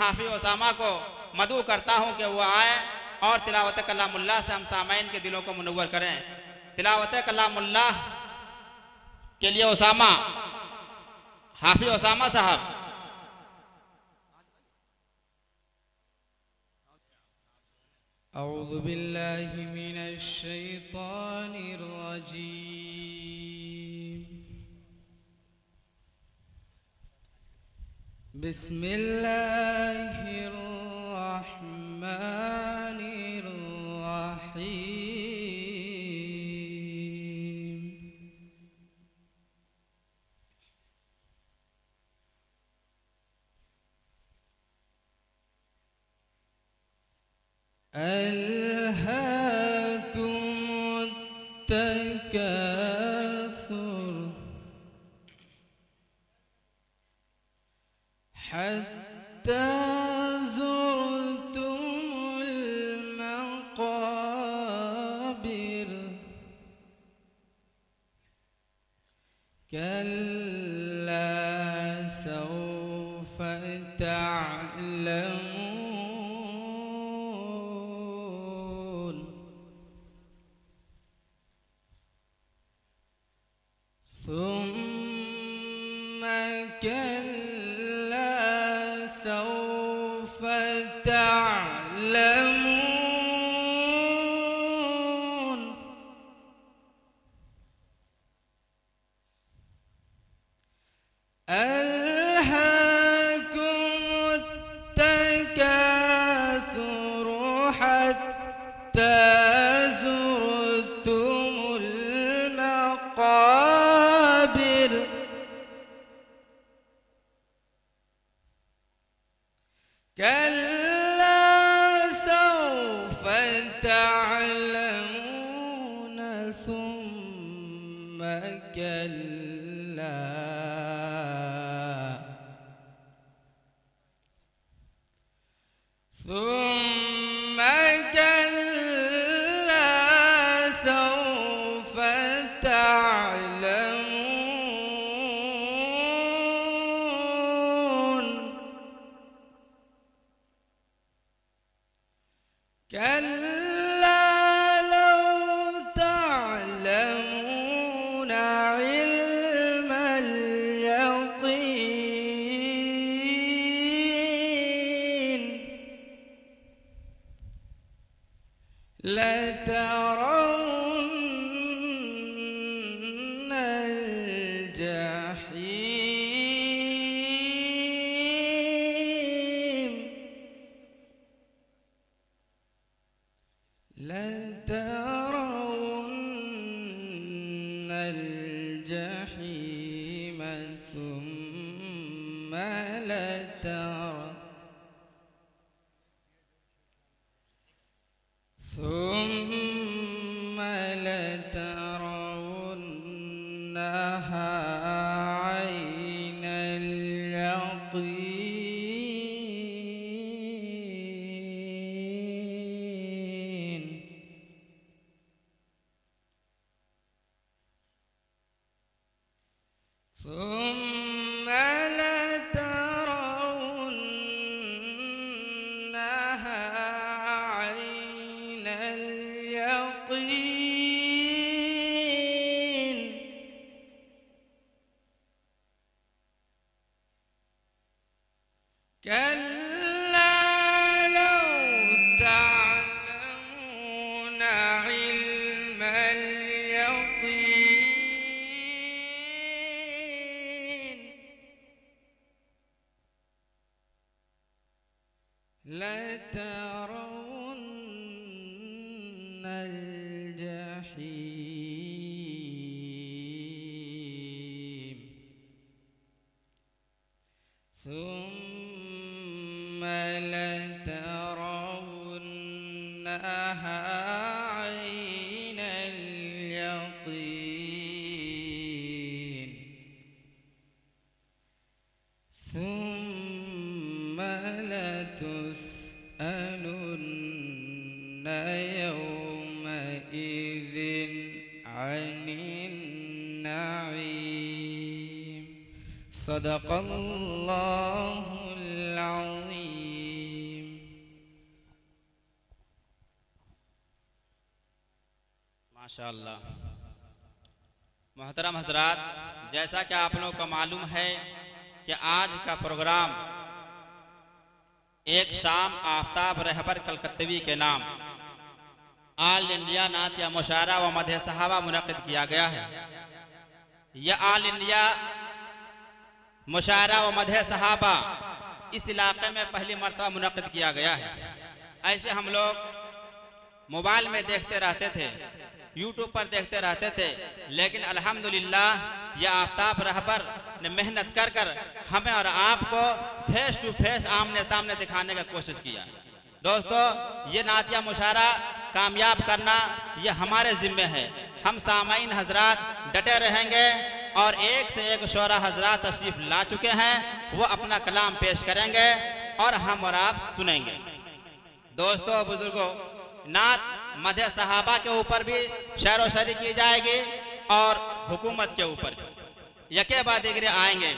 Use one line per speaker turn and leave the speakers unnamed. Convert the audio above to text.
हाफिज उसामा को मदऊ करता हूँ कि वो आए और तिलावत कलामुल्लाह से हम सामईन के दिलों को मुनव्वर करें। तिलावत कलामुल्लाह के लिए उसामा, हाफिज उसामा साहब।
अऊज़ु बिल्लाहि मिनश शैतानिर रजीम। बिस्मिल्लाहिर रहमानिर रहीम। अल्हाकुमुत तकासुर हत्ता ज़ुरतुमुल मक़ाबिर कल्ला सौफ तअलमून ثم كلا سوف تعلمون ألهاكم التكاثر حتى زرتم المقابر كلا سوف تعلمون ثم كلا سوف تعلمون كلا لو تعلمون علم اليقين لترون الجحيم لترون الجحيم ثم لترونها عين اليقين ثم لترونها عين اليقين كلا لو تعلمون علم اليقين لترون الجحيم ثم لترونها عين اليقين ثم لتسألن يومئذ عن النعيم. صدق الله العظيم.
माशाअल्लाह। मोहतरम हजरात, जैसा कि आप लोगों को मालूम है कि आज का प्रोग्राम एक शाम आफ्ताब रहबर कलकत्तवी के नाम आल इंडिया नातिया मुशायरा व मदह सहाबा मुनक़िद किया गया है। यह आल इंडिया मुशायरा व मदह सहाबा इस इलाके में पहली मरतबा मुनक़िद किया गया है। ऐसे हम लोग मोबाइल में देखते रहते थे, यूट्यूब पर देखते रहते थे, लेकिन अल्हम्दुलिल्लाह यह आफ्ताब रहबर ने मेहनत कर कर हमें और आपको फेस टू फेस आमने सामने दिखाने का कोशिश किया। दोस्तों, ये नातिया मुशायरा कामयाब करना ये हमारे जिम्मे है। हम सामाईन हजरात डटे रहेंगे और एक से एक शोरा हजरात तशरीफ ला चुके हैं, वो अपना कलाम पेश करेंगे और हम और आप सुनेंगे। दोस्तों बुजुर्गों, नात मदह सहाबा के ऊपर भी शेर व शायरी की जाएगी और हुकूमत के ऊपर भी, यके बाद दिगरे आएंगे।